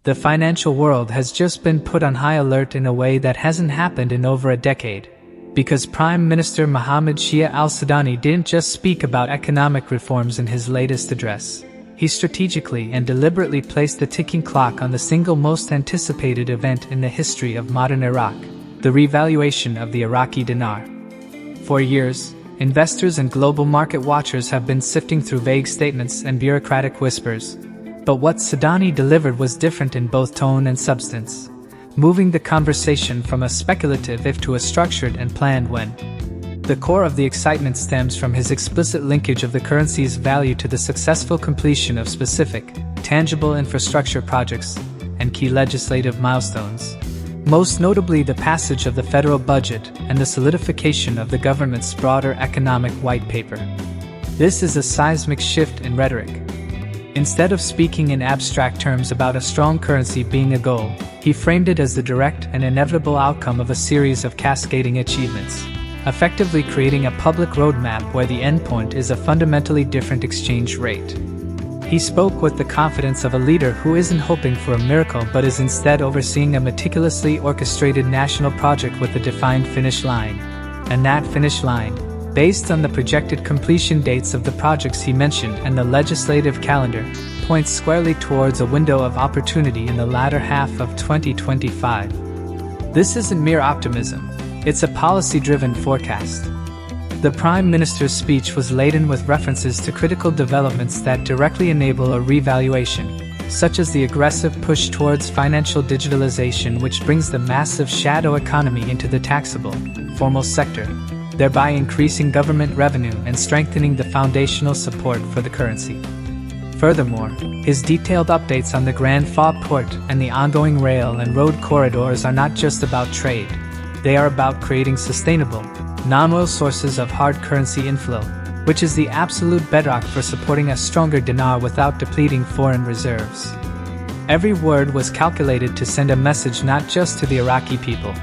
The financial world has just been put on high alert in a way that hasn't happened in over a decade. Because Prime Minister Mohammed Shia Al-Sudani didn't just speak about economic reforms in his latest address. He strategically and deliberately placed the ticking clock on the single most anticipated event in the history of modern Iraq, the revaluation of the Iraqi dinar. For years, investors and global market watchers have been sifting through vague statements and bureaucratic whispers. But what Sudani delivered was different in both tone and substance, moving the conversation from a speculative if to a structured and planned when. The core of the excitement stems from his explicit linkage of the currency's value to the successful completion of specific, tangible infrastructure projects and key legislative milestones. Most notably the passage of the federal budget and the solidification of the government's broader economic white paper. This is a seismic shift in rhetoric. Instead of speaking in abstract terms about a strong currency being a goal, he framed it as the direct and inevitable outcome of a series of cascading achievements, effectively creating a public roadmap where the endpoint is a fundamentally different exchange rate. He spoke with the confidence of a leader who isn't hoping for a miracle but is instead overseeing a meticulously orchestrated national project with a defined finish line. And that finish line, based on the projected completion dates of the projects he mentioned and the legislative calendar, points squarely towards a window of opportunity in the latter half of 2025. This isn't mere optimism, it's a policy-driven forecast. The Prime Minister's speech was laden with references to critical developments that directly enable a revaluation, such as the aggressive push towards financial digitalization, which brings the massive shadow economy into the taxable, formal sector, thereby increasing government revenue and strengthening the foundational support for the currency. Furthermore, his detailed updates on the Grand Fa port and the ongoing rail and road corridors are not just about trade. They are about creating sustainable, non-oil sources of hard currency inflow, which is the absolute bedrock for supporting a stronger dinar without depleting foreign reserves. Every word was calculated to send a message not just to the Iraqi people,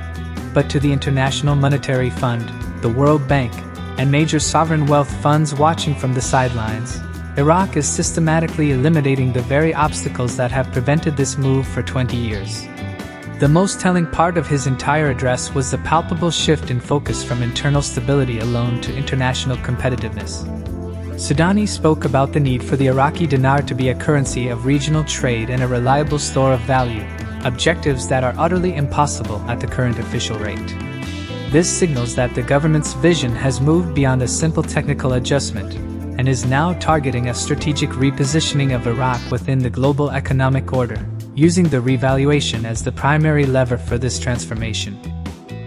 but to the International Monetary Fund, the World Bank, and major sovereign wealth funds watching from the sidelines. Iraq is systematically eliminating the very obstacles that have prevented this move for 20 years. The most telling part of his entire address was the palpable shift in focus from internal stability alone to international competitiveness. Sudani spoke about the need for the Iraqi dinar to be a currency of regional trade and a reliable store of value, objectives that are utterly impossible at the current official rate. This signals that the government's vision has moved beyond a simple technical adjustment and is now targeting a strategic repositioning of Iraq within the global economic order, using the revaluation as the primary lever for this transformation.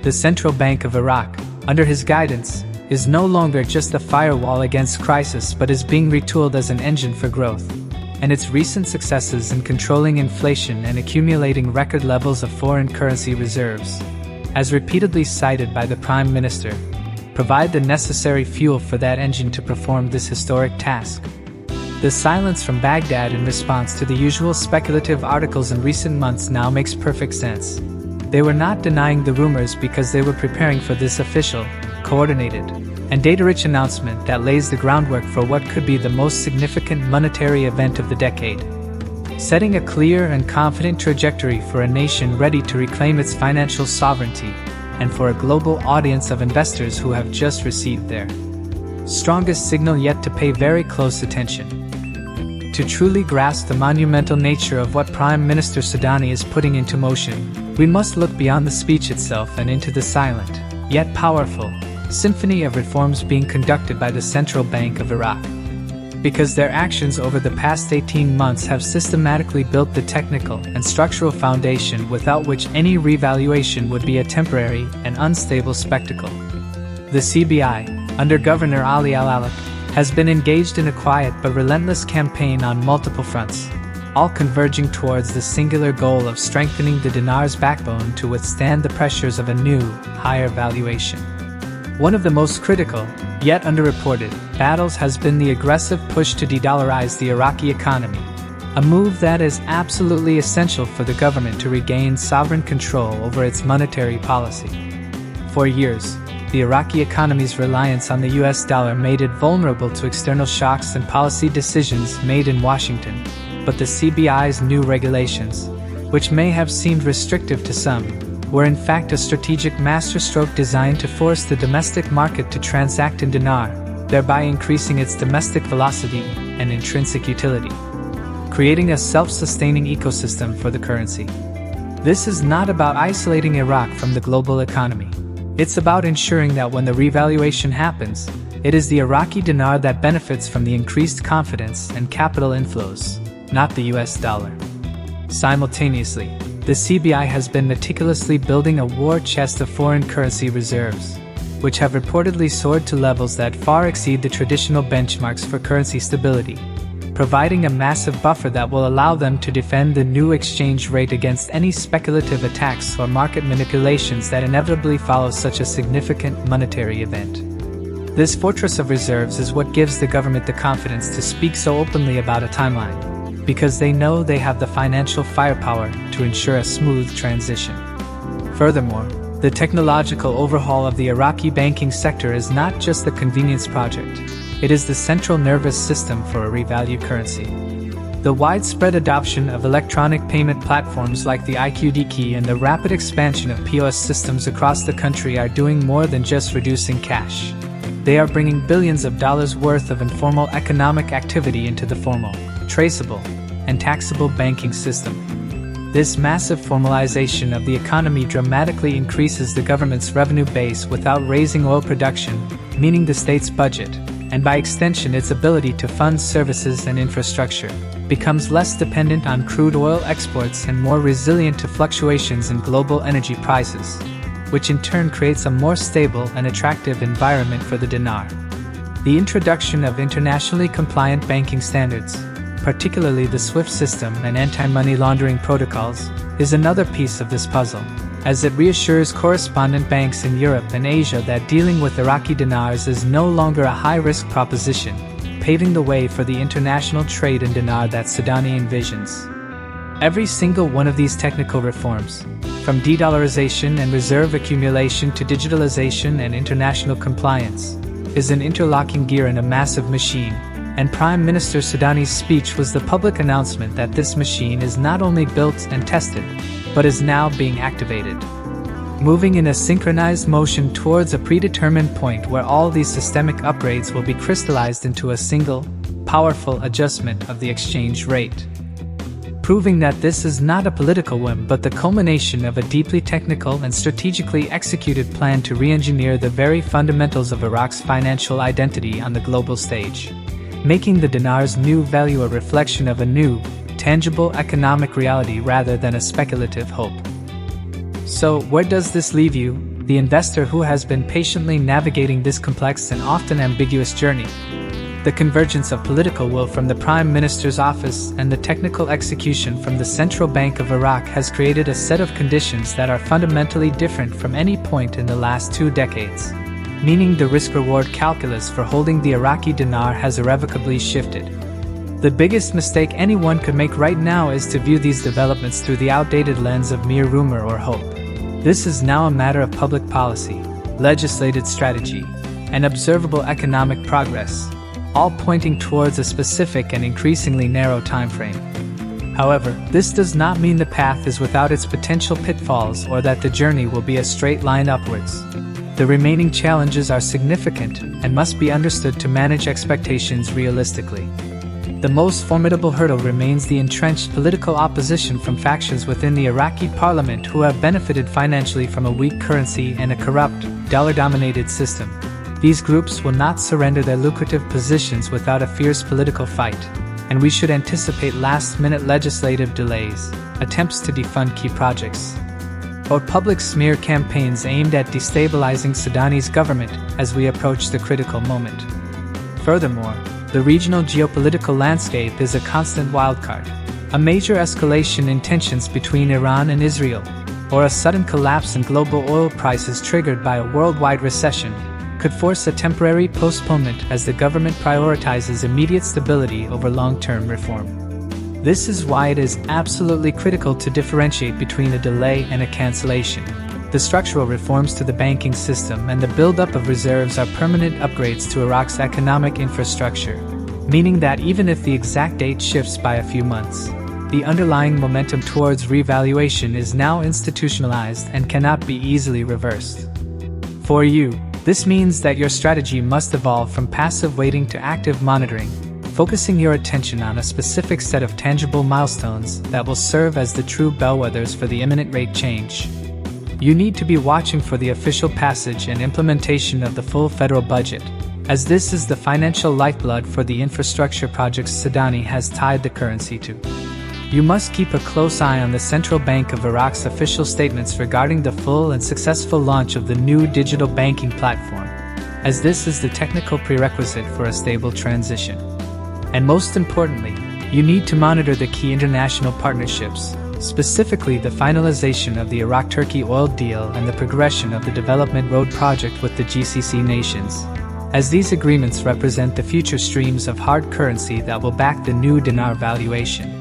The Central Bank of Iraq, under his guidance, is no longer just a firewall against crisis but is being retooled as an engine for growth, and its recent successes in controlling inflation and accumulating record levels of foreign currency reserves, as repeatedly cited by the Prime Minister, provide the necessary fuel for that engine to perform this historic task. The silence from Baghdad in response to the usual speculative articles in recent months now makes perfect sense. They were not denying the rumors because they were preparing for this official, coordinated, and data-rich announcement that lays the groundwork for what could be the most significant monetary event of the decade, setting a clear and confident trajectory for a nation ready to reclaim its financial sovereignty, and for a global audience of investors who have just received their strongest signal yet to pay very close attention. To truly grasp the monumental nature of what Prime Minister Sudani is putting into motion, we must look beyond the speech itself and into the silent, yet powerful, symphony of reforms being conducted by the Central Bank of Iraq. Because their actions over the past 18 months have systematically built the technical and structural foundation without which any revaluation would be a temporary and unstable spectacle. The CBI, under Governor Ali Al-Alak, has been engaged in a quiet but relentless campaign on multiple fronts, all converging towards the singular goal of strengthening the dinar's backbone to withstand the pressures of a new, higher valuation. One of the most critical, yet underreported, battles has been the aggressive push to de-dollarize the Iraqi economy, a move that is absolutely essential for the government to regain sovereign control over its monetary policy. For years, the Iraqi economy's reliance on the US dollar made it vulnerable to external shocks and policy decisions made in Washington, but the CBI's new regulations, which may have seemed restrictive to some, were in fact a strategic masterstroke designed to force the domestic market to transact in dinar, thereby increasing its domestic velocity and intrinsic utility, creating a self-sustaining ecosystem for the currency. This is not about isolating Iraq from the global economy. It's about ensuring that when the revaluation happens, it is the Iraqi dinar that benefits from the increased confidence and capital inflows, not the US dollar. Simultaneously, the CBI has been meticulously building a war chest of foreign currency reserves, which have reportedly soared to levels that far exceed the traditional benchmarks for currency stability, providing a massive buffer that will allow them to defend the new exchange rate against any speculative attacks or market manipulations that inevitably follow such a significant monetary event. This fortress of reserves is what gives the government the confidence to speak so openly about a timeline, because they know they have the financial firepower to ensure a smooth transition. Furthermore, the technological overhaul of the Iraqi banking sector is not just a convenience project, it is the central nervous system for a revalued currency. The widespread adoption of electronic payment platforms like the IQD key and the rapid expansion of POS systems across the country are doing more than just reducing cash. They are bringing billions of dollars worth of informal economic activity into the formal, traceable, and taxable banking system. This massive formalization of the economy dramatically increases the government's revenue base without raising oil production, meaning the state's budget, and by extension its ability to fund services and infrastructure, becomes less dependent on crude oil exports and more resilient to fluctuations in global energy prices, which in turn creates a more stable and attractive environment for the dinar. The introduction of internationally compliant banking standards, particularly the SWIFT system and anti-money laundering protocols, is another piece of this puzzle, as it reassures correspondent banks in Europe and Asia that dealing with Iraqi dinars is no longer a high-risk proposition, paving the way for the international trade in dinar that Sudani envisions. Every single one of these technical reforms, from de-dollarization and reserve accumulation to digitalization and international compliance, is an interlocking gear in a massive machine, and Prime Minister Sudani's speech was the public announcement that this machine is not only built and tested, but is now being activated, moving in a synchronized motion towards a predetermined point where all these systemic upgrades will be crystallized into a single, powerful adjustment of the exchange rate, proving that this is not a political whim but the culmination of a deeply technical and strategically executed plan to re-engineer the very fundamentals of Iraq's financial identity on the global stage, making the dinar's new value a reflection of a new, tangible economic reality rather than a speculative hope. So, where does this leave you, the investor who has been patiently navigating this complex and often ambiguous journey? The convergence of political will from the Prime Minister's office and the technical execution from the Central Bank of Iraq has created a set of conditions that are fundamentally different from any point in the last 2 decades. Meaning the risk-reward calculus for holding the Iraqi dinar has irrevocably shifted. The biggest mistake anyone could make right now is to view these developments through the outdated lens of mere rumor or hope. This is now a matter of public policy, legislated strategy, and observable economic progress, all pointing towards a specific and increasingly narrow timeframe. However, this does not mean the path is without its potential pitfalls or that the journey will be a straight line upwards. The remaining challenges are significant and must be understood to manage expectations realistically. The most formidable hurdle remains the entrenched political opposition from factions within the Iraqi parliament who have benefited financially from a weak currency and a corrupt, dollar-dominated system. These groups will not surrender their lucrative positions without a fierce political fight, and we should anticipate last-minute legislative delays, attempts to defund key projects, or public smear campaigns aimed at destabilizing Sudani's government as we approach the critical moment. Furthermore, the regional geopolitical landscape is a constant wildcard. A major escalation in tensions between Iran and Israel, or a sudden collapse in global oil prices triggered by a worldwide recession, could force a temporary postponement as the government prioritizes immediate stability over long-term reform. This is why it is absolutely critical to differentiate between a delay and a cancellation. The structural reforms to the banking system and the buildup of reserves are permanent upgrades to Iraq's economic infrastructure, meaning that even if the exact date shifts by a few months, the underlying momentum towards revaluation is now institutionalized and cannot be easily reversed. For you, this means that your strategy must evolve from passive waiting to active monitoring, focusing your attention on a specific set of tangible milestones that will serve as the true bellwethers for the imminent rate change. You need to be watching for the official passage and implementation of the full federal budget, as this is the financial lifeblood for the infrastructure projects Sudani has tied the currency to. You must keep a close eye on the Central Bank of Iraq's official statements regarding the full and successful launch of the new digital banking platform, as this is the technical prerequisite for a stable transition. And most importantly, you need to monitor the key international partnerships, specifically the finalization of the Iraq-Turkey oil deal and the progression of the Development Road project with the GCC nations, as these agreements represent the future streams of hard currency that will back the new dinar valuation.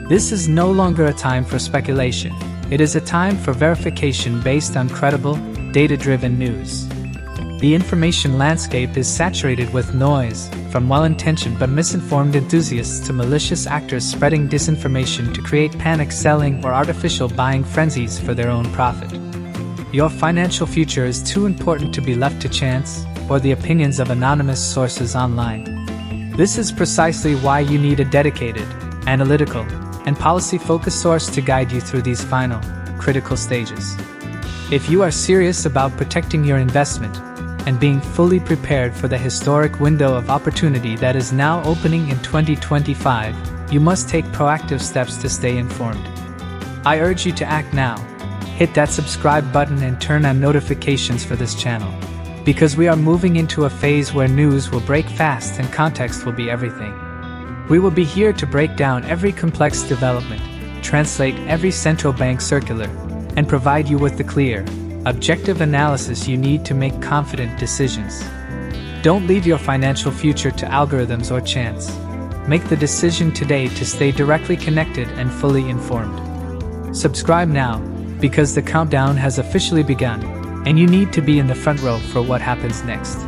This is no longer a time for speculation. It is a time for verification based on credible, data-driven news. The information landscape is saturated with noise, from well-intentioned but misinformed enthusiasts to malicious actors spreading disinformation to create panic selling or artificial buying frenzies for their own profit. Your financial future is too important to be left to chance or the opinions of anonymous sources online. This is precisely why you need a dedicated, analytical, and policy-focused source to guide you through these final, critical stages. If you are serious about protecting your investment and being fully prepared for the historic window of opportunity that is now opening in 2025, you must take proactive steps to stay informed. I urge you to act now. Hit that subscribe button and turn on notifications for this channel, because we are moving into a phase where news will break fast and context will be everything. We will be here to break down every complex development, translate every central bank circular, and provide you with the clear, objective analysis you need to make confident decisions. Don't leave your financial future to algorithms or chance. Make the decision today to stay directly connected and fully informed. Subscribe now, because the countdown has officially begun, and you need to be in the front row for what happens next.